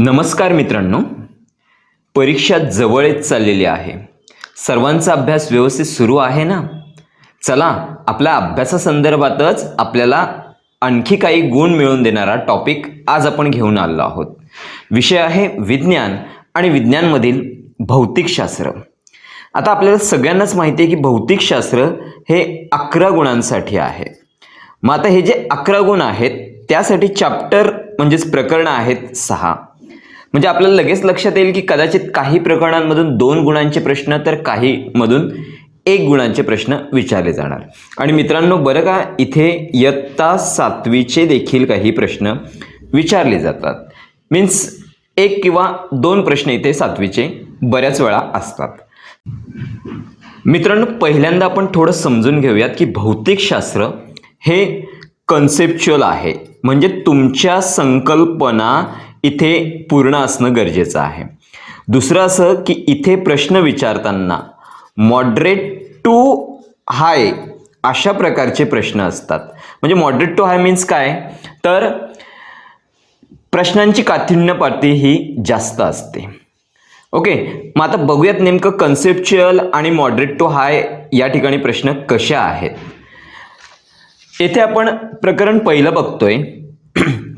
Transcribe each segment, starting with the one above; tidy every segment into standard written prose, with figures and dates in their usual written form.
नमस्कार मित्रांनो, परीक्षा जवळच चाललेली आहे. सर्वांचा अभ्यास व्यवस्थित सुरू आहे ना? चला, आपल्या अभ्यासासंदर्भातच आपल्याला आणखी काही गुण मिळवून देणारा टॉपिक आज आपण घेऊन आलो आहोत. विषय आहे विज्ञान आणि विज्ञानमधील भौतिकशास्त्र. आता आपल्याला सगळ्यांनाच माहिती आहे की भौतिकशास्त्र हे 11 गुणांसाठी आहे. मग आता हे जे 11 गुण आहेत त्यासाठी चॅप्टर म्हणजेच प्रकरणं आहेत 6. म्हणजे आपल्याला लगेच लक्षात येईल की कदाचित काही प्रकरणांमधून 2 गुणांचे प्रश्न तर काही मधून 1 गुणांचे प्रश्न विचारले जाणार. आणि मित्रांनो बरं का, इथे इयत्ता 7वीचे देखील काही प्रश्न विचारले जातात. मीन्स 1 किंवा 2 प्रश्न इथे 7वीचे बऱ्याच वेळा असतात. मित्रांनो, पहिल्यांदा आपण थोडं समजून घेऊयात की भौतिकशास्त्र हे कन्सेप्च्युअल आहे. म्हणजे तुमच्या संकल्पना इथे पूर्ण असणं गरजेचं आहे. दुसरं असं की इथे प्रश्न विचारताना मॉडरेट टू हाय अशा प्रकारचे प्रश्न असतात. म्हणजे मॉडरेट टू हाय मीन्स काय, तर प्रश्नांची काठिण्य पातळी ही जास्त असते. ओके, मग आता बघूयात नेमकं कन्सेप्च्युअल आणि मॉडरेट टू हाय या ठिकाणी प्रश्न कशा आहेत. येथे आपण प्रकरण पहिलं बघतोय,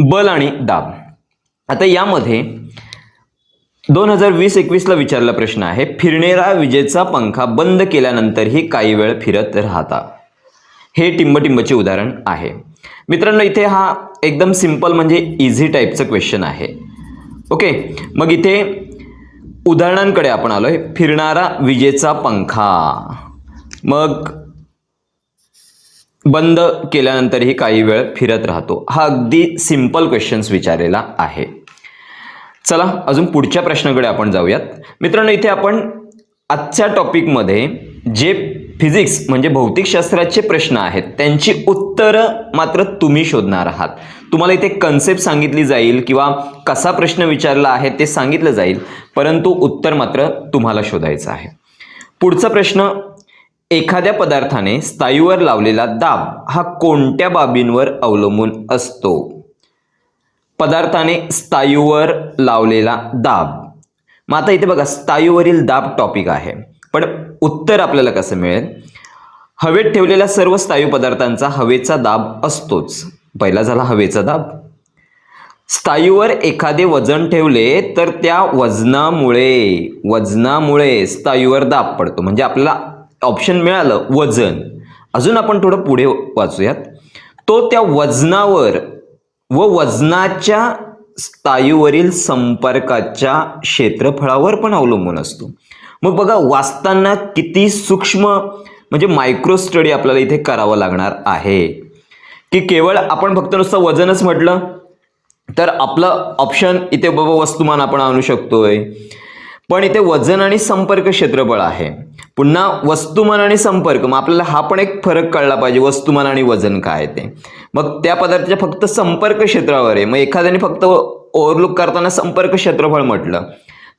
बल आणि दाब. आता यामध्ये 2020-21 ला विचारला प्रश्न आहे, फिरणारा विजेचा पंखा बंद केल्यानंतरही काही वेळ फिरत राहता. हे टिंबटिंबचे उदाहरण आहे. मित्रांनो, इथे हा एकदम सिंपल म्हणजे इझी टाईपचं क्वेश्चन आहे. ओके, मग इथे उदाहरणांकडे आपण आलोय. फिरणारा विजेचा पंखा, मग बंद केल्यानंतरही काही वेळ फिरत राहतो. हा अगदी सिंपल क्वेश्चन्स विचारलेला आहे. चला अजून पुढच्या प्रश्नाकडे आपण जाऊयात. मित्रांनो, इथे आपण आजच्या टॉपिकमध्ये जे फिजिक्स म्हणजे भौतिकशास्त्राचे प्रश्न आहेत त्यांची उत्तरं मात्र तुम्ही शोधणार आहात. तुम्हाला इथे कन्सेप्ट सांगितली जाईल किंवा कसा प्रश्न विचारला आहे ते सांगितलं जाईल, परंतु उत्तर मात्र तुम्हाला शोधायचं आहे. पुढचा प्रश्न, एखाद्या पदार्थाने स्थायूवर लावलेला दाब हा कोणत्या बाबींवर अवलंबून असतो? पदार्थाने स्थायूवर लावलेला दाब. मग आता इथे बघा, स्थायूवरील दाब टॉपिक आहे, पण उत्तर आपल्याला कसं मिळेल? हवेत ठेवलेल्या सर्व स्थायू पदार्थांचा हवेचा दाब असतोच. पहिला झाला हवेचा दाब. स्थायूवर एखादे वजन ठेवले तर त्या वजनामुळे स्थायूवर दाब पडतो. म्हणजे आपल्याला ऑप्शन मिळालं वजन. अजून आपण थोडं पुढे वाचूयात. तो त्या वजनावर व वजनाच्या स्थायूवरील संपर्काच्या क्षेत्रफळावर पण अवलंबून असतो. मग बघा, वाचताना किती सूक्ष्म म्हणजे मायक्रो स्टडी आपल्याला इथे करावं लागणार आहे. की केवळ आपण फक्त नुसतं वजनच म्हटलं तर आपलं ऑप्शन इथे बाबा वस्तुमान आपण आणू शकतोय, पण इथे वजन आणि संपर्क क्षेत्रफळ आहे. पुन्हा वस्तुमान आणि संपर्क, मग आपल्याला हा पण एक फरक कळला पाहिजे, वस्तुमान आणि वजन काय ते. मग त्या पदार्थाच्या फक्त संपर्क क्षेत्रावर आहे. मग एखाद्याने फक्त ओव्हरलुक करताना संपर्क क्षेत्रफळ म्हटलं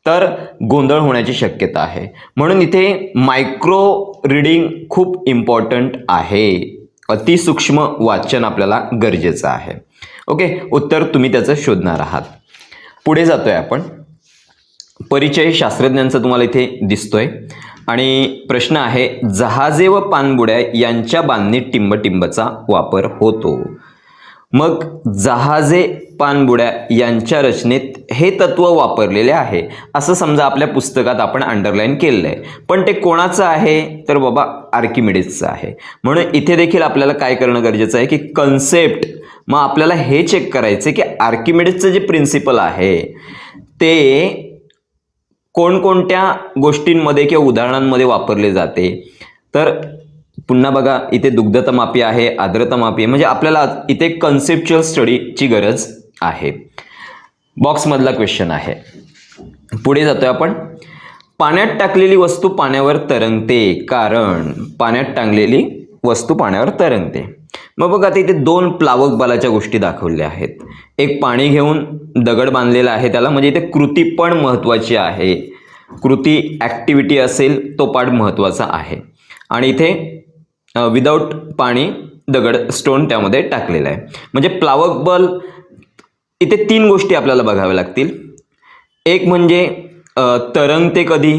तर गोंधळ होण्याची शक्यता आहे. म्हणून इथे मायक्रो रीडिंग खूप इम्पॉर्टंट आहे. अतिसूक्ष्म वाचन आपल्याला गरजेचं आहे. ओके, उत्तर तुम्ही त्याचं शोधणार आहात. पुढे जातोय आपण. परिचय शास्त्रज्ञांचा तुम्हाला इथे दिसतोय आणि प्रश्न आहे, जहाजे व पाणबुड्या यांच्या बांधणीत टिंबटिंबचा वापर होतो. मग जहाजे पाणबुड्या यांच्या रचनेत हे तत्व वापरलेले आहे असं समजा आपल्या पुस्तकात आपण अंडरलाईन केलेलं आहे, पण ते कोणाचं आहे तर बाबा आर्किमिडीजचं आहे. म्हणून इथे देखील आपल्याला काय करणं गरजेचं आहे की कन्सेप्ट. मग आपल्याला हे चेक करायचं की आर्किमिडीजचं जे प्रिन्सिपल आहे ते कोणकोणत्या गोष्टींमध्ये किंवा उदाहरणांमध्ये वापरले जाते. तर पुन्हा बघा, इथे दुग्धता मापी आहे, आर्द्रता मापी आहे. म्हणजे आपल्याला इथे कन्सेप्च्युअल स्टडीची गरज आहे. बॉक्समधला क्वेश्चन आहे. पुढे जातोय आपण. पाण्यात टाकलेली वस्तू पाण्यावर तरंगते कारण पाण्यात टाकलेली वस्तू पाण्यावर तरंगते. मग बघा, आता इथे 2 प्लावक बलाच्या गोष्टी दाखवल्या आहेत. एक पाणी घेऊन दगड बांधलेला आहे त्याला, म्हणजे इथे कृती पण महत्त्वाची आहे. कृती ॲक्टिव्हिटी असेल तो पार्ट महत्त्वाचा आहे. आणि इथे विदाऊट पाणी दगड स्टोन त्यामध्ये टाकलेला आहे. म्हणजे प्लावक बल इथे 3 गोष्टी आपल्याला बघाव्या लागतील. एक म्हणजे तरंगते कधी,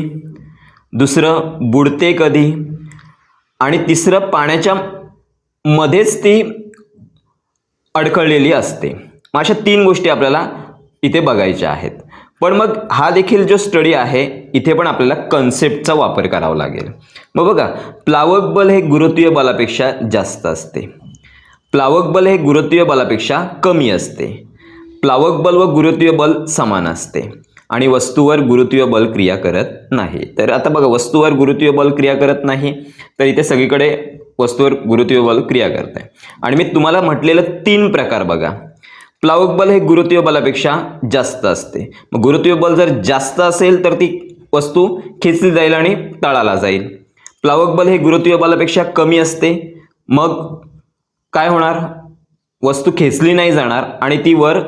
दुसरं बुडते कधी, आणि तिसरं पाण्याच्या मध्येच ती अडकळलेली असते. मग अशा 3 गोष्टी आपल्याला इथे बघायच्या आहेत. पण मग हा देखील जो स्टडी आहे इथे पण आपल्याला कन्सेप्टचा वापर करावा लागेल. मग बघा, प्लावक बल हे गुरुत्वीय बलापेक्षा जास्त असते, प्लावक बल हे गुरुत्वीय बलापेक्षा कमी असते, प्लावक बल व गुरुत्वीय बल समान असते, आणि वस्तूवर गुरुत्वीय बल क्रिया करत नाही. तर आता बघा, वस्तूवर गुरुत्वीय बल क्रिया करत नाही, तर इथे सगळीकडे वस्तूवर गुरुत्वीय बल क्रिया करत आहे. आणि मी तुम्हाला म्हटलेलं 3 प्रकार बघा. प्लावक बल हे गुरुत्वीय बलापेक्षा जास्त असते. मग गुरुत्वीय बल जर जास्त असेल तर ती वस्तू खेचली जाईल आणि तळाला जाईल. प्लावक बल हे गुरुत्वीय बलापेक्षा कमी असते, मग काय होणार, वस्तू खेचली नाही जाणार आणि ती वर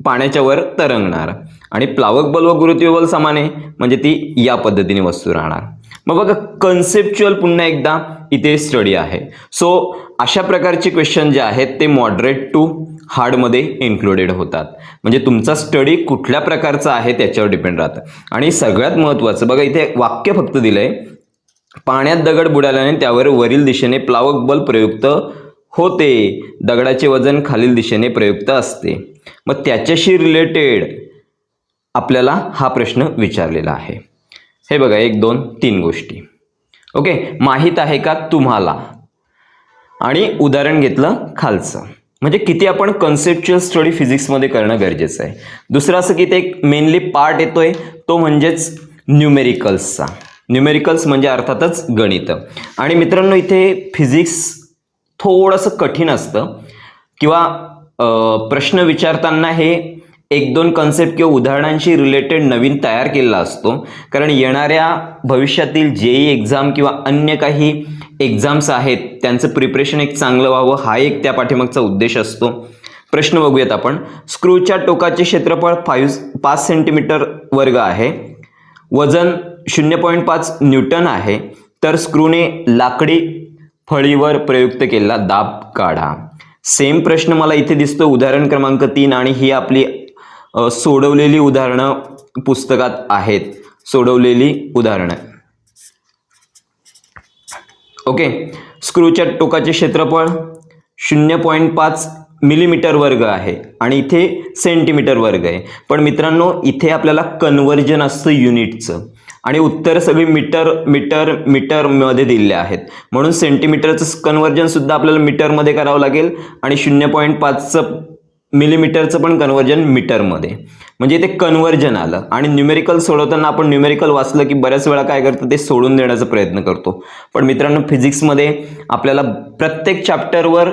पाण्याच्या वर तरंगणार. आणि प्लावक बल व गुरुत्वीय बल समान आहे म्हणजे ती या पद्धतीने वस्तू राहणार. मग बघा, कन्सेप्च्युअल पुन्हा एकदा इथे स्टडी आहे. सो अशा प्रकारचे क्वेश्चन जे आहेत ते मॉडरेट टू हार्डमध्ये इन्क्लुडेड होतात. म्हणजे तुमचा स्टडी कुठल्या प्रकारचा आहे त्याच्यावर डिपेंड राहतं. आणि सगळ्यात महत्त्वाचं बघा, इथे वाक्य फक्त दिलंय, पाण्यात दगड बुडाल्याने त्यावर वरील दिशेने प्लावक बल प्रयुक्त होते, दगडाचे वजन खालील दिशेने प्रयुक्त असते. मग त्याच्याशी रिलेटेड आपल्याला हा प्रश्न विचारलेला आहे. हे बघा, 1 2 3 गोष्टी. ओके, माहीत आहे का तुम्हाला, आणि उदाहरण घेतलं खालचं. म्हणजे किती आपण कन्सेप्च्युअल स्टडी फिजिक्समध्ये करणं गरजेचं आहे. दुसरं असं की ते एक मेनली पार्ट येतोय तो म्हणजेच न्यूमेरिकल्सचा. न्यूमेरिकल्स म्हणजे अर्थातच गणित. आणि मित्रांनो, इथे फिजिक्स थोडंसं कठीण असतं, किंवा प्रश्न विचारताना हे 1 2 कन्सेप्ट किंवा उदाहरणांशी रिलेटेड नवीन तयार केलेला असतो. कारण येणाऱ्या भविष्यातील जेई एक्झाम किंवा अन्य काही एक्झाम्स आहेत त्यांचं प्रिपरेशन एक चांगलं व्हावं, हा एक त्या पाठीमागचा उद्देश असतो. प्रश्न बघूयात आपण. स्क्रूच्या टोकाचे क्षेत्रफळ 5 सेंटीमीटर वर्ग आहे, वजन 0.5 न्यूटन आहे, तर स्क्रूने लाकडी फळीवर प्रयुक्त केलेला दाब काढा. सेम प्रश्न मला इथे दिसतो, उदाहरण क्रमांक 3, आणि ही आपली सोडवलेली उदाहरणं पुस्तकात आहेत, सोडवलेली उदाहरणं. ओके, स्क्रूच्या टोकाचे क्षेत्रफळ 0.5 मिलीमीटर वर्ग आहे आणि इथे सेंटीमीटर वर्ग आहे. पण मित्रांनो, इथे आपल्याला कन्वर्जन असतं युनिटचं, आणि उत्तर सगळी मीटर मीटर मीटर मध्ये दिलेले आहेत, म्हणून सेंटीमीटरचं कन्वर्जन सुद्धा आपल्याला मीटरमध्ये करावं लागेल, आणि 0.5चं मिलीमीटरचं पण कन्वर्जन मीटरमध्ये. म्हणजे ते कन्वर्जन आलं. आणि न्यूमेरिकल सोडवताना आपण न्यूमेरिकल वाचलं की बऱ्याच वेळा काय करतो, ते सोडून देण्याचा प्रयत्न करतो. पण मित्रांनो, फिजिक्समध्ये आपल्याला प्रत्येक चॅप्टरवर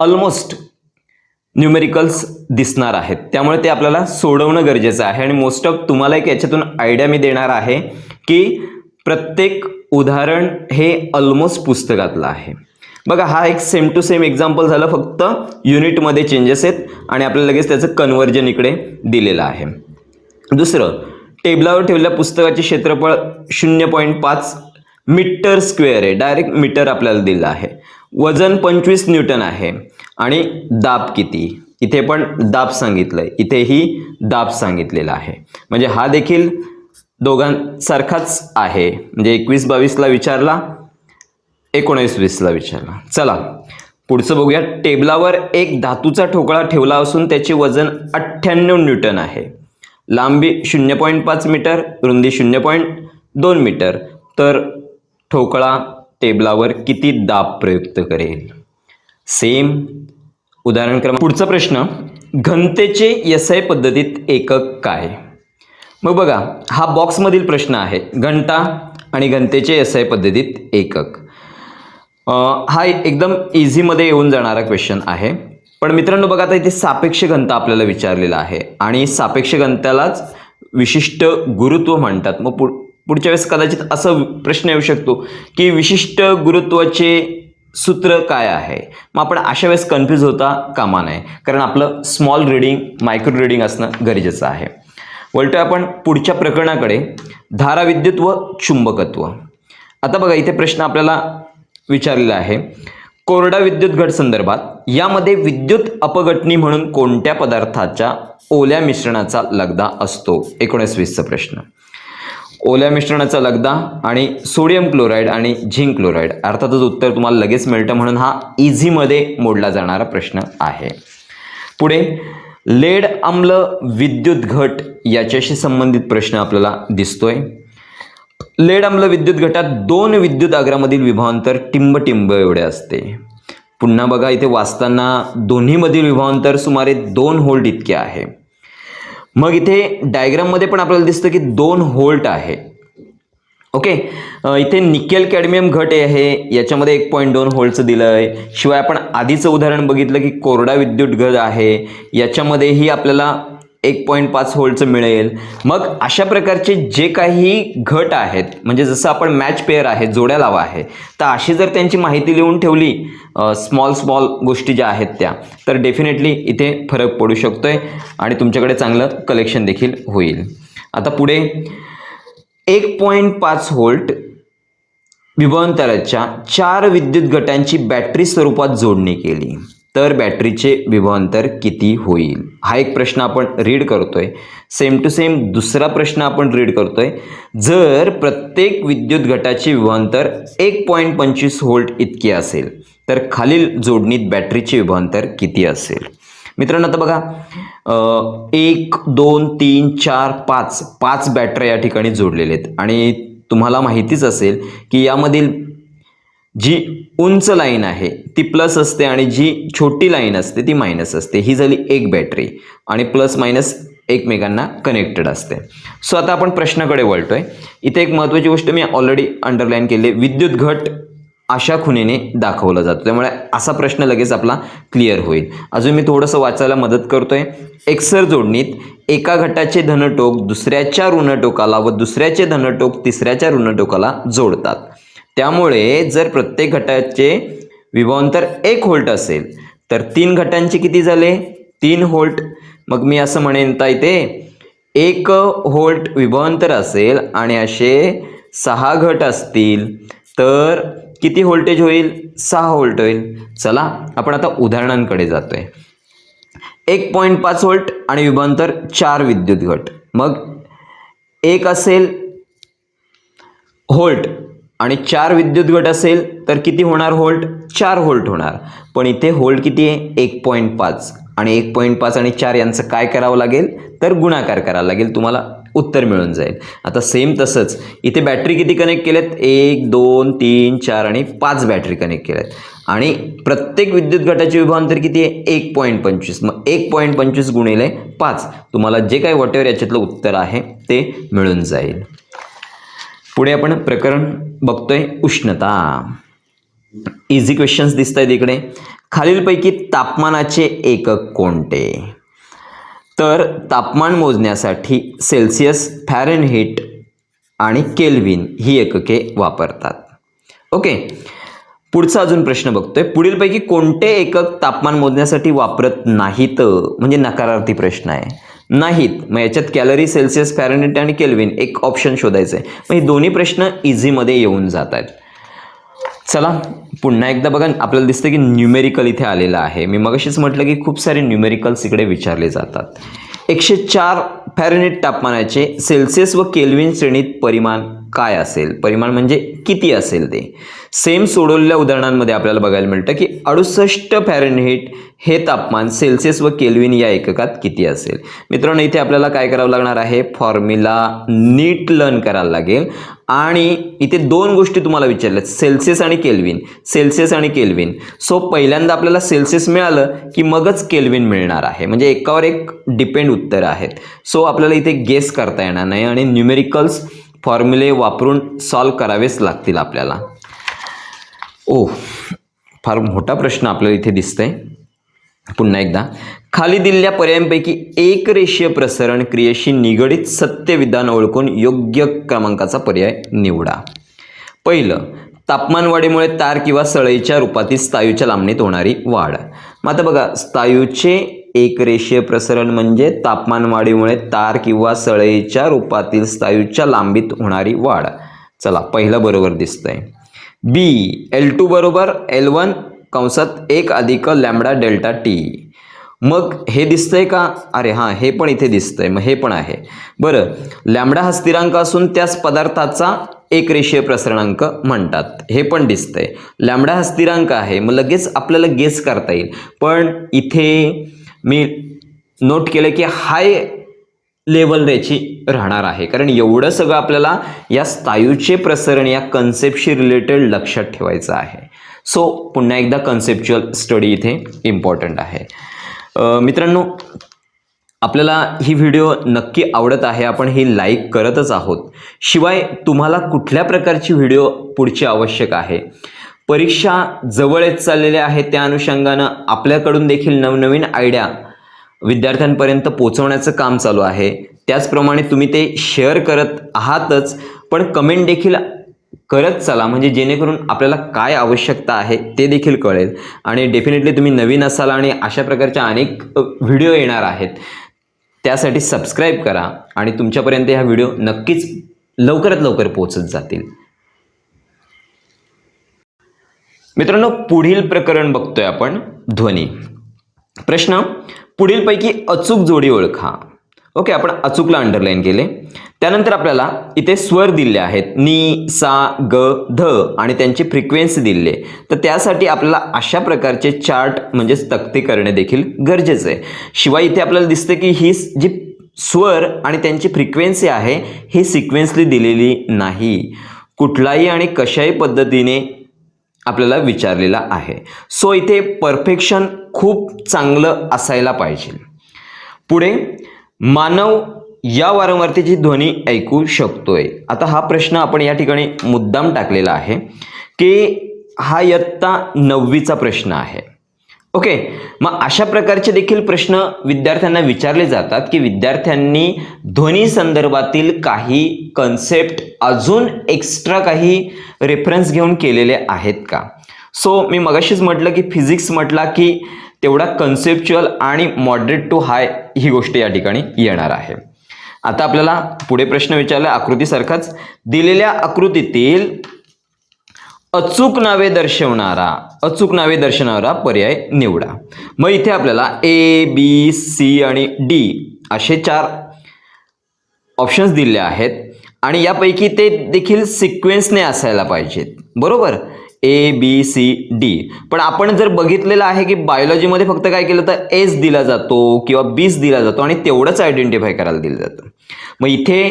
ऑलमोस्ट न्यूमेरिकल्स दिसणार आहेत, त्यामुळे ते आपल्याला सोडवणं गरजेचं आहे. आणि मोस्ट ऑफ तुम्हाला एक याच्यातून आयडिया मी देणार आहे की प्रत्येक उदाहरण हे ऑलमोस्ट पुस्तकातलं आहे. बघा, हा एक सेम टू सेम एक्झाम्पल झालं, फक्त युनिटमध्ये चेंजेस आहेत आणि आपल्याला लगेच त्याचं कन्वर्जन इकडे दिलेलं आहे. दुसरं, टेबलावर ठेवलेल्या पुस्तकाचे क्षेत्रफळ 0.5 मीटर स्क्वेअर आहे, डायरेक्ट मीटर आपल्याला दिलं आहे, वजन 25 न्यूटन आहे, आणि दाब किती, इथे पण दाब सांगितलंय, इथेही दाब सांगितलेला आहे. म्हणजे हा देखील दोघांसारखाच आहे. म्हणजे 21-22ला विचारला, 19-20ला विचारला. चला पुढचं बघूया. टेबलावर एक धातूचा ठोकळा ठेवला असून त्याचे वजन 98 न्यूटन आहे, लांबी 0.5 मीटर, रुंदी 0.2 मीटर, तर ठोकळा टेबलावर किती दाब प्रयुक्त करेल. सेम उदाहरण क्रमांक. पुढचा प्रश्न, घनतेचे एसआय पद्धतीत एकक काय. मग बघा, हा बॉक्समधील प्रश्न आहे, घनता आणि घनतेचे एसआय पद्धतीत एकक. हा एकदम इझीमध्ये येऊन जाणारा क्वेश्चन आहे. पण मित्रांनो बघा, आता इथे सापेक्ष घनता आपल्याला विचारलेला आहे, आणि सापेक्ष घनतेलाच विशिष्ट गुरुत्व म्हणतात. मग पुढच्या वेळेस कदाचित असं प्रश्न येऊ शकतो की विशिष्ट गुरुत्वाचे सूत्र काय आहे. मग आपण अशा वेळेस कन्फ्यूज होता कामा नये, कारण आपलं स्मॉल रीडिंग, मायक्रो रीडिंग असणं गरजेचं आहे. वळतोय आपण पुढच्या प्रकरणाकडे, धाराविद्युत व चुंबकत्व. आता बघा, इथे प्रश्न आपल्याला विचारलेला आहे, कोरडा विद्युत घट संदर्भात यामध्ये विद्युत अपघटनी म्हणून कोणत्या पदार्थाच्या ओल्या मिश्रणाचा लगदा असतो? 19चा प्रश्न. ओल्या मिश्रणाचा लगदा आणि सोडियम क्लोराईड आणि झिंक क्लोराईड. अर्थातच उत्तर तुम्हाला लगेच मिळतं म्हणून हा इझीमध्ये मोडला जाणारा प्रश्न आहे. पुढे लेड आम्ल विद्युत घट याच्याशी संबंधित प्रश्न आपल्याला दिसतोय. लेड आम्ल विद्युत घटात 2 विद्युत आग्रामधील विभवांतर टिंब एवढे असते. पुन्हा बघा इथे वाचताना दोन्हीमधील विभवांतर सुमारे 2 व्होल्ट इतके आहे. मग इथे डायग्राममध्ये पण आपल्याला दिसतं की 2 व्होल्ट आहे. ओके, इथे निकेल कॅडमियम घट आहे याच्यामध्ये 1.2 व्होल्टचं दिलं आहे. शिवाय आपण आधीचं उदाहरण बघितलं की कोरडा विद्युत घट आहे याच्यामध्येही आपल्याला 1.5 व्होल्टचं मिळेल. मग अशा प्रकारचे जे काही घट आहेत म्हणजे जसं आपण मॅच पेअर आहे, जोड्या लावा आहे, तर अशी जर त्यांची माहिती लिहून ठेवली स्मॉल गोष्टी ज्या आहेत त्या, तर डेफिनेटली इथे फरक पडू शकतोय आणि तुमच्याकडे चांगलं कलेक्शन देखील होईल. आता पुढे 1.5 व्होल्ट विभवांतराच्या 4 विद्युत घटांची बॅटरी स्वरूपात जोडणी केली तर बॅटरीचे विभवांतर किती होईल? हा एक प्रश्न आपण रीड करतोय. सेम टू सेम दुसरा प्रश्न आपण रीड करतोय. जर प्रत्येक विद्युत घटाचे विभवांतर 1.25 व्होल्ट इतके असेल तर खालील जोडणीत बॅटरीचे विभवांतर किती असेल? मित्रांनो आता बघा 1 2 3 4 5 5 बॅटऱ्या या ठिकाणी जोडलेल्या आहेत आणि तुम्हाला माहितीच असेल की यामधील जी उंच लाईन आहे ती प्लस असते आणि जी छोटी लाईन असते ती मायनस असते. ही झाली एक बॅटरी आणि प्लस मायनस एकमेकांना कनेक्टेड असते. सो आता आपण प्रश्नाकडे वळतोय. इथे एक महत्त्वाची गोष्ट मी ऑलरेडी अंडरलाईन केली, विद्युत घट अशा खुणेने दाखवला जातो, त्यामुळे असा प्रश्न लगेच आपला क्लिअर होईल. अजून मी थोडंसं वाचायला मदत करतोय. एकसर जोडणीत एका घटाचे धनटोक दुसऱ्याच्या ऋणटोकाला व दुसऱ्याचे धनटोक तिसऱ्याच्या ऋणटोकाला जोडतात. त्यामुळे जर प्रत्येक घटाचे विभवांतर 1 व्होल्ट असेल तर 3 घटांचे किती झाले? 3 व्होल्ट. मग मी असं म्हणेन तर इथे 1 व्होल्ट विभवांतर असेल आणि असे 6 घट असतील तर किती व्होल्टेज होईल? 6 व्होल्ट होईल. चला आपण आता उदाहरणांकडे जातोय. 1.5 व्होल्ट आणि विभवांतर 4 विद्युत घट. मग 1 असेल व्होल्ट आणि 4 विद्युत घट असेल तर किती होणार व्होल्ट? 4 व्होल्ट होणार. पण इथे व्होल्ट किती आहे? 1.5 आणि 1.5 आणि 4 यांचं काय करावं लागेल? तर गुणाकार करावा लागेल. तुम्हाला उत्तर मिळून जाईल. आता सेम तसंच इथे बॅटरी किती कनेक्ट केल्यात? 1 2 3 4 आणि 5 बॅटरी कनेक्ट केल्यात आणि प्रत्येक विद्युत घटाचे विभवांतर किती आहे? 1.25. मग 1.25 गुणिले 5 तुम्हाला जे काही व्हॉटेवर याच्यातलं उत्तर आहे ते मिळून जाईल. पुढे आपण प्रकरण बघतोय उष्णता. इझी क्वेश्चन्स दिसत आहेत इकडे. खालीलपैकी तापमानाचे एकक कोणते? तर तापमान मोजण्यासाठी सेल्सिअस, फॅरेनहीट आणि केल्विन ही एकके वापरतात. ओके, पुढचा अजून प्रश्न बघतोय. पुढीलपैकी कोणते एकक तापमान मोजण्यासाठी वापरत नाहीत? म्हणजे नकारार्थी प्रश्न आहे. नाहीत, मग याच्यात कॅलरी, सेल्सिअस, फॅरेनहीट आणि केल्विन एक ऑप्शन शोधायचं आहे. मग हे दोन्ही प्रश्न इझीमध्ये येऊन जात आहेत. चला पुन्हा एकदा बघा, आपल्याला दिसतं की न्यूमेरिकल इथे आलेलं आहे. मी मगाशीच म्हटलं की खूप सारे न्यूमेरिकल्स इकडे विचारले जातात. 104 फॅरेनहीट तापमानाचे सेल्सिअस व केल्विन श्रेणीत परिमाण काय असेल? परिमाण म्हणजे किती असेल ते. सेम सोडवलेल्या उदाहरणांमध्ये आपल्याला बघायला मिळतं की 68 फॅरेनहीट हे तापमान सेल्सिअस व केल्विन या एककात किती असेल. मित्रांनो इथे आपल्याला काय करावं लागणार आहे? फॉर्म्युला नीट लर्न करायला लागेल आणि इथे 2 गोष्टी तुम्हाला विचारल्यात, सेल्सिअस आणि केल्विन. सेल्सिअस आणि केल्विन. सो पहिल्यांदा आपल्याला सेल्सिअस मिळालं की मगच केल्विन मिळणार आहे. म्हणजे एकावर एक डिपेंड उत्तर आहेत. सो आपल्याला इथे गेस करता येणार नाही आणि न्यूमेरिकल्स फॉर्म्युले वापरून सॉल्व करावेच लागतील आपल्याला. फार मोठा प्रश्न आपल्याला इथे दिसतंय. पुन्हा एकदा, खाली दिलेल्या पर्यायांपैकी एक रेषीय प्रसरण क्रियेशी निगडित सत्य विधान ओळखून योग्य क्रमांकाचा पर्याय निवडा. पहिलं, तापमान वाढीमुळे तार किंवा सळईच्या रूपातील स्नायूच्या लांबणीत होणारी वाढ. मग आता बघा, स्नायूचे एक रेषीय प्रसरण म्हणजे तापमान वाढीमुळे तार किंवा सळईच्या रूपातील स्नायूच्या लांबीत होणारी वाढ. चला पहिलं बरोबर दिसतंय. बी, L2 बरोबर L1 कंसात 1 अधिक लॅम्बडा डेल्टा टी. मग हे दिसतंय का? अरे हां, हे पण इथे दिसतंय, मग हे पण आहे. बरं, लॅम्बडा हा स्थिरांक असून त्याच पदार्थाचा एक रेषीय प्रसरणांक म्हणतात, हे पण दिसतंय. लॅम्बडा हा स्थिरांक आहे, मग लगेच आपल्याला गेस करता येईल. पण इथे मी नोट केलं की हाय लेवल त्याची राहणार आहे, कारण एवढं सगळं आपल्याला या स्थायूचे प्रसरण या कन्सेप्टशी रिलेटेड लक्षात ठेवायचं आहे. सो पुन्हा एकदा कन्सेप्च्युअल स्टडी इथे इम्पॉर्टंट आहे. मित्रांनो, आपल्याला ही व्हिडिओ नक्की आवडत आहे, आपण ही लाईक करतच आहोत. शिवाय तुम्हाला कुठल्या प्रकारची व्हिडिओ पुढची आवश्यक आहे, परीक्षा जवळ येत चाललेल्या आहेत, त्या अनुषंगानं आपल्याकडून देखील नवनवीन आयडिया विद्यार्थ्यांपर्यंत पोहोचवण्याचं काम चालू आहे. त्याचप्रमाणे तुम्ही ते शेअर करत आहातच, पण कमेंट देखील करत चला, म्हणजे जेणेकरून आपल्याला काय आवश्यकता आहे ते देखील कळेल. आणि डेफिनेटली तुम्ही नवीन असाल आणि अशा प्रकारच्या अनेक व्हिडिओ येणार आहेत, त्यासाठी सबस्क्राईब करा आणि तुमच्यापर्यंत ह्या व्हिडिओ नक्कीच लवकरात लवकर पोहोचत जातील. मित्रांनो, पुढील प्रकरण बघतोय आपण, ध्वनी. प्रश्न, पुढीलपैकी अचूक जोडी ओळखा. ओके, आपण अचूकला अंडरलाईन केले. त्यानंतर आपल्याला इथे स्वर दिले आहेत, नी, सा, ग, ध आणि त्यांची फ्रिक्वेन्सी दिले. तर त्यासाठी आपल्याला अशा प्रकारचे चार्ट म्हणजेच तक्ते करणे देखील गरजेचं आहे. शिवाय इथे आपल्याला दिसते की ही जी स्वर आणि त्यांची फ्रिक्वेन्सी आहे ही सिक्वेन्सली दिलेली नाही, कुठलाही आणि कशाही पद्धतीने आपल्याला विचारलेला आहे. सो इथे परफेक्शन खूप चांगलं असायला पाहिजे. पुढे, मानव या वारंवारतेची ध्वनी ऐकू शकतोय. आता हा प्रश्न आपण या ठिकाणी मुद्दाम टाकलेला आहे की हा इयत्ता 9वीचा प्रश्न आहे. ओके, मग अशा प्रकारचे देखील प्रश्न विद्यार्थ्यांना विचारले जातात की विद्यार्थ्यांनी ध्वनी संदर्भातील काही कन्सेप्ट अजून एक्स्ट्रा काही रेफरन्स घेऊन केलेले आहेत का. सो मी मगाशीच म्हटलं की फिजिक्स म्हटला की तेवढा कन्सेप्च्युअल आणि मॉडरेट टू हाय ही गोष्ट या ठिकाणी येणार आहे. आता आपल्याला पुढे प्रश्न विचारला आकृतीसारखाच, दिलेल्या आकृतीतील अचूक नावे दर्शवणारा पर्याय निवडा. मग इथे आपल्याला ए, बी, सी आणि डी असे 4 ऑप्शन्स दिले आहेत आणि यापैकी ते देखील सिक्वेन्सने असायला पाहिजेत, बरोबर. ए, बी, सी, डी. पण आपण जर बघितलेलं आहे की बायोलॉजीमध्ये फक्त काय केलं तर एस दिला जातो किंवा बीस दिला जातो आणि तेवढंच आयडेंटिफाय करायला दिलं जातं. मग इथे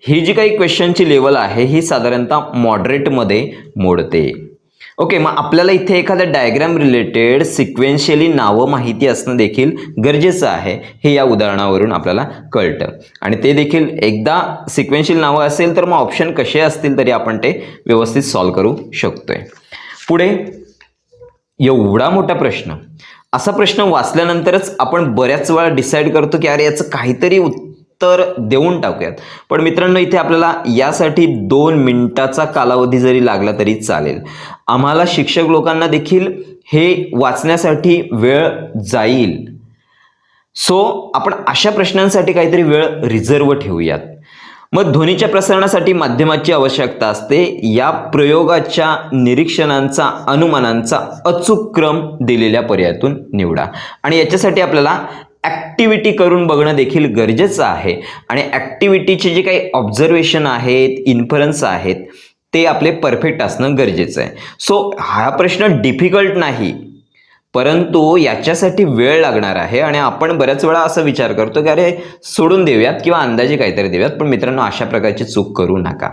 ही जी काही क्वेश्चनची लेवल आहे ही साधारणतः मॉडरेटमध्ये मोडते. ओके, मग आपल्याला इथे एखाद्या डायग्राम रिलेटेड सिक्वेन्शियली नावं माहिती असणं देखील गरजेचं आहे, हे या उदाहरणावरून आपल्याला कळतं. आणि ते देखील एकदा सिक्वेन्शियल नावं असेल तर मग ऑप्शन कसे असतील तरी आपण ते व्यवस्थित सॉल्व्ह करू शकतोय. पुढे, एवढा मोठा प्रश्न, असा प्रश्न वाचल्यानंतरच आपण बऱ्याच वेळा डिसाईड करतो की अरे याचं काहीतरी उत्तर देऊन टाकूयात. पण मित्रांनो, इथे आपल्याला यासाठी 2 मिनिटाचा कालावधी जरी लागला तरी चालेल. आम्हाला शिक्षक लोकांना देखील हे वाचण्यासाठी वेळ जाईल. सो आपण अशा प्रश्नांसाठी काहीतरी वेळ रिझर्व ठेवूयात. मग ध्वनीच्या प्रसारणासाठी माध्यमाची आवश्यकता असते. या प्रयोगाच्या निरीक्षणांचा अनुमानांचा अचूक क्रम दिलेल्या पर्यायातून निवडा. आणि याच्यासाठी आपल्याला ॲक्टिव्हिटी करून बघणं देखील गरजेचं आहे. आणि ॲक्टिव्हिटीचे जे काही ऑब्झर्वेशन आहेत, इन्फरन्स आहेत, ते आपले परफेक्ट असणं गरजेचं आहे. सो हा प्रश्न डिफिकल्ट नाही, परंतु याच्यासाठी वेळ लागणार आहे. आणि आपण बऱ्याच वेळा असा विचार करतो की अरे सोडून देऊयात किंवा अंदाजे काहीतरी देऊयात. पण मित्रांनो, अशा प्रकारची चूक करू नका,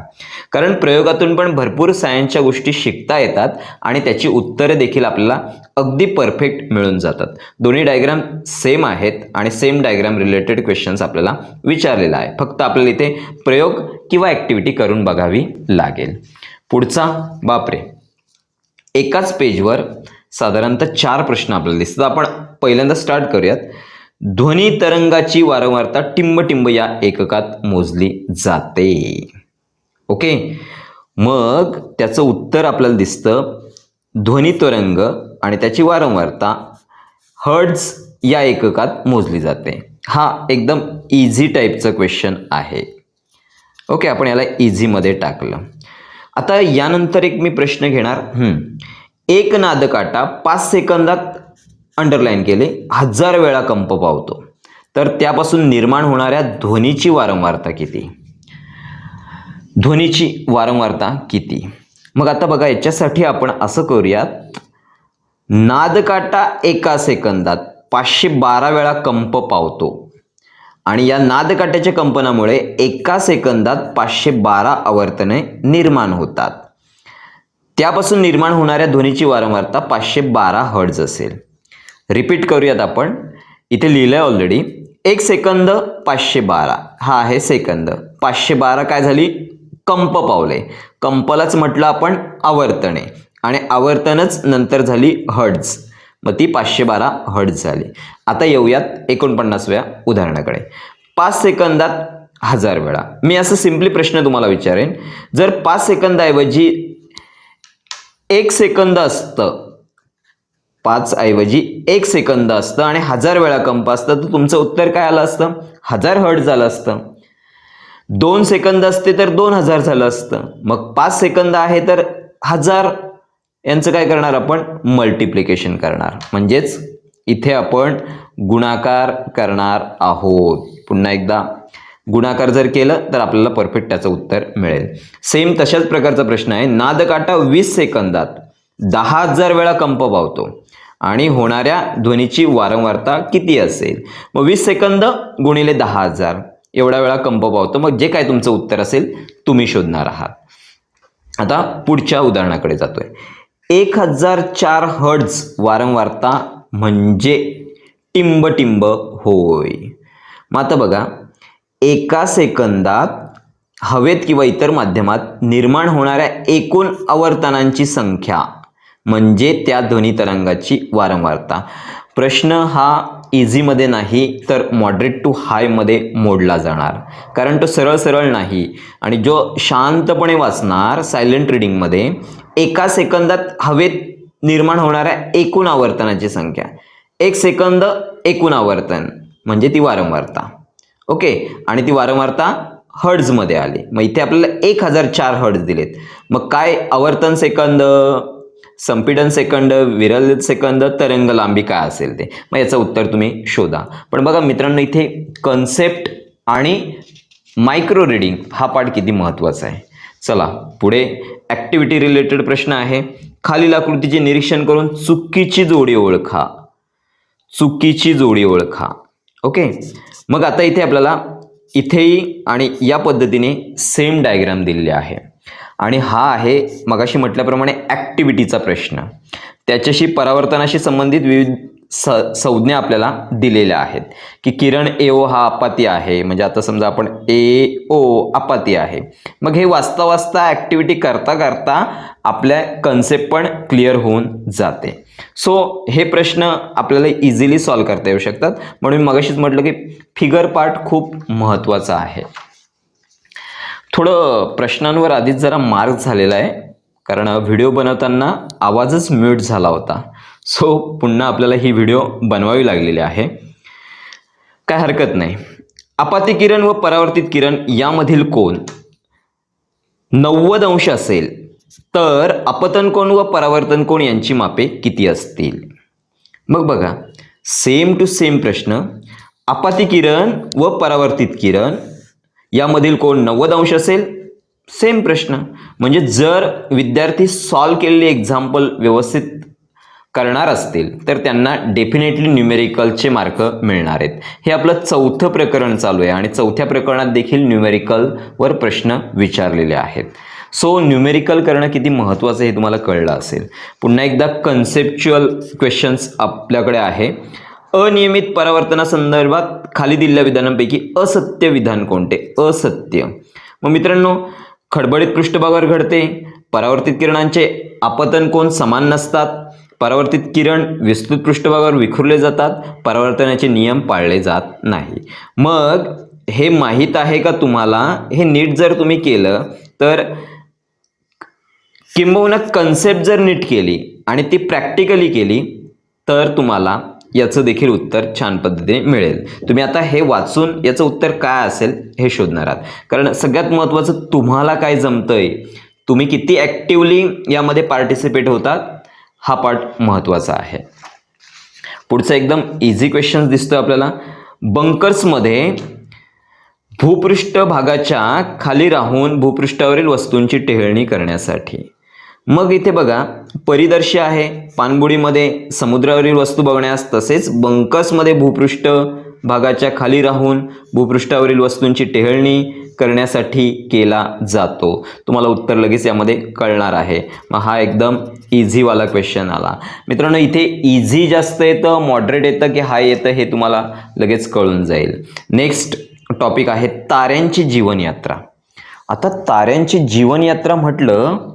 कारण प्रयोगातून पण भरपूर सायन्सच्या गोष्टी शिकता येतात आणि त्याची उत्तरे देखील आपल्याला अगदी परफेक्ट मिळून जातात. दोन्ही डायग्राम सेम आहेत आणि सेम डायग्राम रिलेटेड क्वेश्चन्स आपल्याला विचारलेला आहे. फक्त आपल्याला इथे प्रयोग किंवा ॲक्टिव्हिटी करून बघावी लागेल. पुढचा, बापरे, एकाच पेजवर साधारणतः 4 प्रश्न आपल्याला दिसतात. आपण पहिल्यांदा स्टार्ट करूयात. ध्वनी तरंगाची वारंवारता टिंब या एककात मोजली जाते. ओके, मग त्याचं उत्तर आपल्याला दिसतं, ध्वनी तरंग आणि त्याची वारंवारता हर्ट्झ या एककात मोजली जाते. हा एकदम इझी टाईपचं क्वेश्चन आहे. ओके, आपण याला इझीमध्ये टाकलं. आता यानंतर एक मी प्रश्न घेणार, एक नादकाटा 5 सेकंदात अंडरलाईन केले 1000 वेळा कंप पावतो, तर त्यापासून निर्माण होणाऱ्या ध्वनीची वारंवारता किती? ध्वनीची वारंवारता किती? मग आता बघा, याच्यासाठी आपण असं करूयात, नादकाटा एका सेकंदात 512 वेळा कंप पावतो आणि या नादकाट्याच्या कंपनामुळे एका सेकंदात 512 आवर्तने निर्माण होतात. त्यापासून निर्माण होणाऱ्या ध्वनीची वारंवारता 512 हर्ट्झ असेल. रिपीट करूयात आपण, इथे लिहिलंय ऑलरेडी. 1 सेकंद 512 हा आहे सेकंद, 512 काय झाली? कंप पावले. कंपलाच म्हटलं आपण आवर्तने, आणि आवर्तनच नंतर झाली हर्ट्झ, मग ती 512 हर्ट्झ झाली. आता येऊयात 49व्या उदाहरणाकडे. 5 सेकंदात 1000 वेळा. मी असं सिम्पली प्रश्न तुम्हाला विचारेन, जर 5 सेकंदाऐवजी 1 सेकंद असतं, 5 ऐवजी 1 सेकंद असतं आणि 1000 वेळा कंप असतं, तर तुमचं उत्तर काय आलं असतं? 1000 हर्ट्झ झालं असतं. 2 सेकंद असते तर 2000 झालं असतं. मग 5 सेकंद आहे तर 1000, यांचं काय करणार आपण? मल्टिप्लिकेशन करणार, म्हणजेच इथे आपण गुणाकार करणार आहोत. पुन्हा एकदा गुणाकार जर केलं तर आपल्याला परफेक्ट त्याचं उत्तर मिळेल. सेम तशाच प्रकारचा प्रश्न आहे. नादकाटा 20 सेकंदात 10,000 वेळा कंप पावतो आणि होणाऱ्या ध्वनीची वारंवारता किती असेल? मग 20 सेकंद गुणिले 10,000 एवढा वेळा कंप पावतो. मग जे काय तुमचं उत्तर असेल तुम्ही शोधणार आहात. आता पुढच्या उदाहरणाकडे जातोय. 1004 हर्ट्झ वारंवारता म्हणजे टिंब होय. मग आता बघा, एका सेकंदात हवेत किंवा इतर माध्यमात निर्माण होणाऱ्या एकूण आवर्तनांची संख्या म्हणजे त्या ध्वनी तरंगाची वारंवारता. प्रश्न हा इझीमध्ये नाही तर मॉडरेट टू हायमध्ये मोडला जाणार, कारण तो सरळ नाही. आणि जो शांतपणे वाचणार सायलेंट रिडिंगमध्ये, एका सेकंदात हवेत निर्माण होणाऱ्या एकूण आवर्तनाची संख्या, 1 सेकंद एकूण आवर्तन म्हणजे ती वारंवारता. ओके, आणि ती वारंवारता हर्ट्झमध्ये आली. मग इथे आपल्याला 1004 हर्ट्झ दिलेत. मग काय आवर्तन सेकंद, संपीडन सेकंद, विरल सेकंद, तरंग लांबी काय असेल ते. मग याचं उत्तर तुम्ही शोधा. पण बघा मित्रांनो, इथे कन्सेप्ट आणि मायक्रो रिडिंग हा पार्ट किती महत्त्वाचा आहे. चला पुढे ॲक्टिव्हिटी रिलेटेड प्रश्न आहे. खालील आकृतीचे निरीक्षण करून चुकीची जोडी ओळखा. चुकीची जोडी ओळखा. ओके, मग आता इथे आपल्याला इथेही आणि या पद्धतीने सेम डायग्राम दिलेले आहे आणि हा आहे मगाशी म्हटल्याप्रमाणे ॲक्टिव्हिटीचा प्रश्न. त्याच्याशी परावर्तनाशी संबंधित विविध संज्ञा आपल्याला दिलेल्या आहेत की किरण एओ हा अपाती आहे. म्हणजे आता समजा आपण एओ अपाती आहे. मग हे वाचता वाचता ॲक्टिव्हिटी करता करता आपल्या कन्सेप्ट पण क्लिअर होऊन जाते. सो हे प्रश्न आपल्याला इझिली सॉल्व करता येऊ शकतात. म्हणून मगाशीच म्हटलं की फिगर पार्ट खूप महत्त्वाचा आहे. थोडं प्रश्नांवर आधीच जरा मार्क झालेला आहे, कारण व्हिडिओ बनवताना आवाजच म्यूट झाला होता. सो पुन्हा आपल्याला ही व्हिडिओ बनवावी लागलेली आहे. काय हरकत नाही. अपाती किरण व परावर्तित किरण यामधील कोन 90 अंश असेल तर अपतन कोन व परावर्तन कोन यांची मापे किती असतील? मग बघा, सेम टू सेम प्रश्न. अपाती किरण व परावर्तित किरण यामधील कोन 90 अंश असेल, सेम प्रश्न. म्हणजे जर विद्यार्थी सॉल्व केलेले एक्झाम्पल व्यवस्थित करणार असतील तर त्यांना डेफिनेटली न्यूमेरिकलचे मार्क मिळणार आहेत. हे आपलं 4थं प्रकरण चालू आहे आणि 4थ्या प्रकरणात देखील न्यूमेरिकलवर प्रश्न विचारलेले आहेत. सो न्यूमेरिकल करणं किती महत्त्वाचं हे तुम्हाला कळलं असेल. पुन्हा एकदा कन्सेप्च्युअल क्वेश्चन्स आपल्याकडे आहे. अनियमित परावर्तनासंदर्भात खाली दिलेल्या विधानांपैकी असत्य विधान कोणते? असत्य. मग मित्रांनो, खडबडीत पृष्ठभागावर घडते. परावर्तित किरणांचे आपतन कोन समान नसतात. परावर्तित किरण विस्तृत पृष्ठभागावर विखुरले जातात. परावर्तनाचे नियम पाळले जात नाही. मग हे माहीत आहे का तुम्हाला? हे नीट जर तुम्ही केलं तर, किंबहुना कन्सेप्ट जर नीट केली आणि ती प्रॅक्टिकली केली तर तुम्हाला याचं देखील उत्तर छान पद्धतीने मिळेल. तुम्ही आता हे वाचून याचं उत्तर काय असेल हे शोधणार आहात. कारण सगळ्यात महत्त्वाचं तुम्हाला काय जमतंय, तुम्ही किती ॲक्टिवली यामध्ये पार्टिसिपेट होतात हा पार्ट महत्त्वाचा आहे. पुढचा एकदम इझी क्वेश्चन दिसतोय आपल्याला. बंकर्समध्ये भूपृष्ठ भागाच्या खाली राहून भूपृष्ठावरील वस्तूंची टेहळणी करण्यासाठी. मग इथे बघा परिदर्शी आहे, पाणबुडीमध्ये समुद्रावरील वस्तू बघण्यास, तसेच बंकर्समध्ये भूपृष्ठ भागाच्या खाली राहून भूपृष्ठावरील वस्तूंची टेहळणी करण्यासाठी केला जातो. तुम्हाला उत्तर लगेच यामध्ये कळणार आहे. मग हा एकदम इझीवाला क्वेश्चन आला. मित्रांनो इथे इझी जास्त येतं, मॉडरेट येतं की हाय येतं हे तुम्हाला लगेच कळून जाईल. नेक्स्ट टॉपिक आहे ताऱ्यांची जीवनयात्रा. आता ताऱ्यांची जीवनयात्रा म्हटलं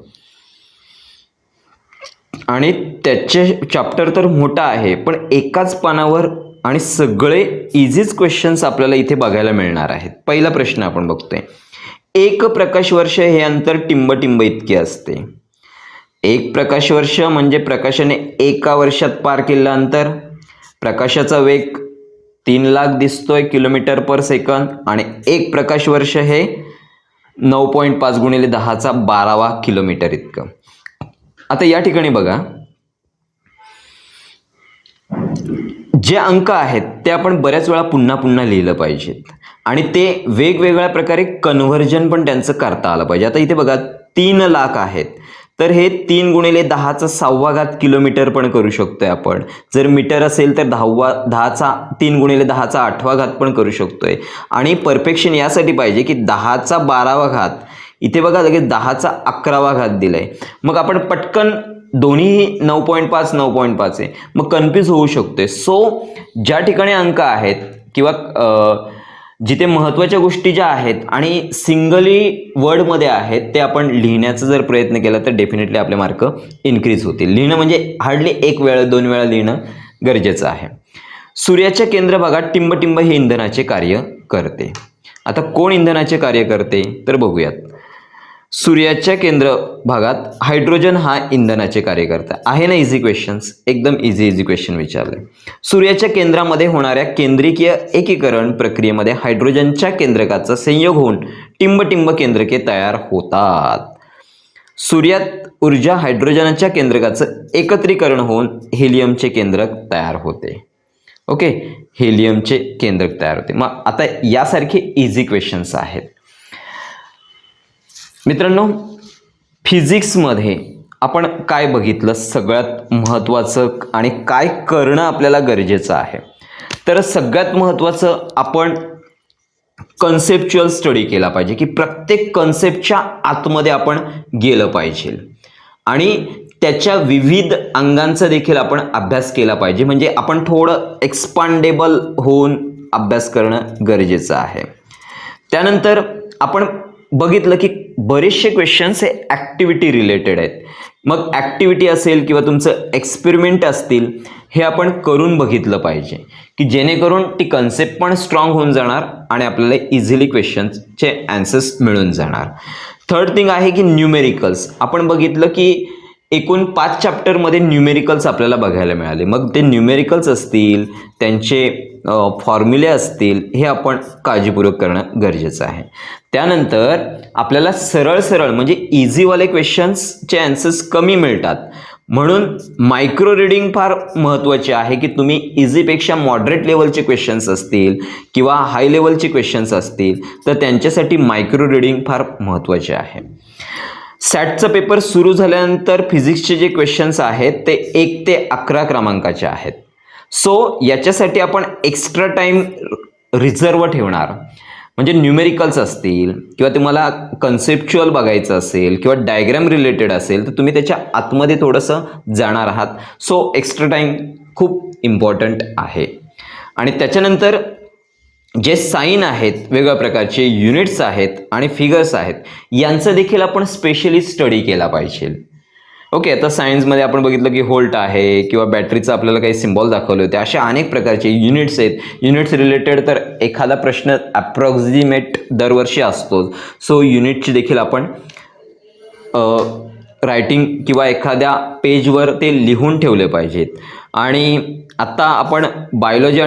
आणि त्याचे चॅप्टर तर मोठा आहे, पण एकाच पानावर आणि सगळे इझीच क्वेश्चन्स आपल्याला इथे बघायला मिळणार आहेत. पहिला प्रश्न आपण बघतोय. एक प्रकाशवर्ष हे अंतर टिंब इतके असते. एक प्रकाशवर्ष म्हणजे प्रकाशाने एका वर्षात पार केलेलं अंतर. प्रकाशाचा वेग 3,00,000 दिसतोय किलोमीटर पर सेकंद आणि एक प्रकाशवर्ष हे 9.5 × 10⁻12 किलोमीटर इतकं. आता या ठिकाणी बघा जे अंक आहेत ते आपण बऱ्याच वेळा पुन्हा लिहिलं पाहिजेत आणि ते वेगवेगळ्या प्रकारे कन्व्हर्जन पण त्यांचं करता आलं पाहिजे. आता इथे बघा 3,00,000 आहेत, तर हे 3 × 10⁻6 किलोमीटर पण करू शकतोय आपण. जर मीटर असेल तर 3 × 10⁸ पण करू शकतोय. आणि परफेक्शन यासाठी पाहिजे की 10⁻12 इथे बघा लगेच 10⁻11 दिलंय. मग आपण पटकन दोन्ही 9.5 आहे, मग कन्फ्यूज होऊ शकतोय. सो ज्या ठिकाणी अंक आहेत किंवा जिथे महत्त्वाच्या गोष्टी ज्या आहेत आणि सिंगली वर्डमध्ये आहेत ते आपण लिहिण्याचा जर प्रयत्न केला तर डेफिनेटली आपले मार्क इन्क्रीज होतील. लिहिणं म्हणजे हार्डली 1 वेळा 2 वेळा लिहिणं गरजेचं आहे. सूर्याच्या केंद्रभागात टिंब हे इंधनाचे कार्य करते. आता कोण इंधनाचे कार्य करते तर बघूयात. सूर्याच्या केंद्र भागात हायड्रोजन हा इंधनाचे कार्य करता आहे ना. इझी क्वेश्चन्स, एकदम इझी क्वेश्चन विचारले. सूर्याच्या केंद्रामध्ये होणाऱ्या केंद्रिकीय एकीकरण प्रक्रियेमध्ये हायड्रोजनच्या केंद्रकाचा संयोग होऊन टिंब केंद्रके तयार होतात. सूर्यात ऊर्जा हायड्रोजनच्या केंद्रकाचं एकत्रीकरण होऊन हेलियमचे केंद्रक तयार होते. ओके, हेलियमचे केंद्रक तयार होते. मग आता यासारखे इझी क्वेश्चन्स आहेत. मित्रांनो फिजिक्समध्ये आपण काय बघितलं सगळ्यात महत्त्वाचं आणि काय करणं आपल्याला गरजेचं आहे, तर सगळ्यात महत्त्वाचं आपण कन्सेप्च्युअल स्टडी केला पाहिजे की प्रत्येक कन्सेप्टच्या आतमध्ये आपण गेलं पाहिजे आणि त्याच्या विविध अंगांचा देखील आपण अभ्यास केला पाहिजे. म्हणजे आपण थोडं एक्सपांडेबल होऊन अभ्यास करणं गरजेचं आहे. त्यानंतर आपण बघितलं की बरेचसे क्वेश्चन्स हे ॲक्टिव्हिटी रिलेटेड आहेत. मग ॲक्टिव्हिटी असेल किंवा तुमचं एक्सपेरिमेंट असतील हे आपण करून बघितलं पाहिजे की जेणेकरून ती कन्सेप्ट पण स्ट्रॉंग होऊन जाणार आणि आपल्याला इझिली क्वेश्चन्सचे ॲन्सर्स मिळून जाणार. थर्ड थिंग आहे की न्यूमेरिकल्स. आपण बघितलं की एकूण 5 चॅप्टरमध्ये न्यूमेरिकल्स आपल्याला बघायला मिळाले. मग ते न्यूमेरिकल्स असतील, त्यांचे फॉर्म्युले असतील, हे आपण काळजीपूर्वक करणं गरजेचं आहे. त्यानंतर आपल्याला सरळ म्हणजे इझीवाले क्वेश्चन्सचे ॲन्सर्स कमी मिळतात, म्हणून मायक्रो रिडिंग फार महत्त्वाचे आहे की तुम्ही इझीपेक्षा मॉडरेट लेवलचे क्वेश्चन्स असतील किंवा हाय लेवलचे क्वेश्चन्स असतील तर त्यांच्यासाठी मायक्रो रिडिंग फार महत्त्वाचे आहे. सॅटचा पेपर सुरू झाल्यानंतर फिजिक्सचे जे क्वेश्चन्स आहेत ते 1 ते 11 क्रमांकाचे आहेत. सो याच्यासाठी आपण एक्स्ट्रा टाइम रिझर्व ठेवणार. म्हणजे न्यूमेरिकल्स असतील किंवा तुम्हाला कन्सेप्च्युअल बघायचं असेल किंवा डायग्राम रिलेटेड असेल तर तुम्ही त्याच्या आतमध्ये थोडंसं जाणार आहात. सो एक्स्ट्रा टाइम खूप इम्पॉर्टंट आहे. आणि त्याच्यानंतर जे साईन आहेत, वेगवेगळ्या प्रकारचे युनिट्स आहेत आणि फिगर्स आहेत, यांचं देखील आपण स्पेशली स्टडी केला पाहिजे. ओके, आता सायन्समध्ये आपण बघितलं की व्होल्ट आहे किंवा बॅटरीचं आपल्याला काही सिम्बॉल दाखवले होते. अशा अनेक प्रकारचे युनिट्स आहेत. युनिट्स रिलेटेड तर एखादा प्रश्न अप्रॉक्सिमेट दरवर्षी असतोच. सो युनिटची देखील आपण रायटिंग किंवा एखाद्या पेजवर ते लिहून ठेवले पाहिजेत. आणि आता आपण बायोलॉजी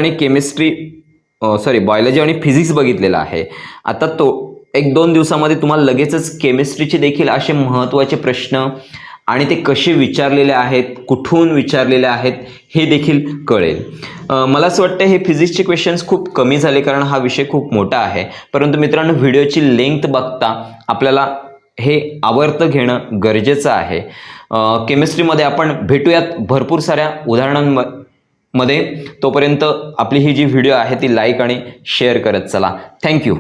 आणि फिजिक्स बघितलेला आहे. आता तो 1-2 दिवसामध्ये तुम्हाला लगेचच केमिस्ट्रीचे देखील असे महत्त्वाचे प्रश्न आणि ते कसे विचारलेले आहेत, कुठून विचारलेले आहेत हे देखील कळेल. मला असं वाटतं हे फिजिक्सचे क्वेश्चन्स खूप कमी झाले कारण हा विषय खूप मोठा आहे. परंतु मित्रांनो, व्हिडिओची लेंथ बघता आपल्याला हे आवर्त घेणं गरजेचं आहे. केमिस्ट्रीमध्ये आपण भेटूयात भरपूर साऱ्या उदाहरणांमध्ये. तोपर्यंत आपली ही जी व्हिडिओ आहे ती लाईक आणि शेअर करत चला. थँक्यू.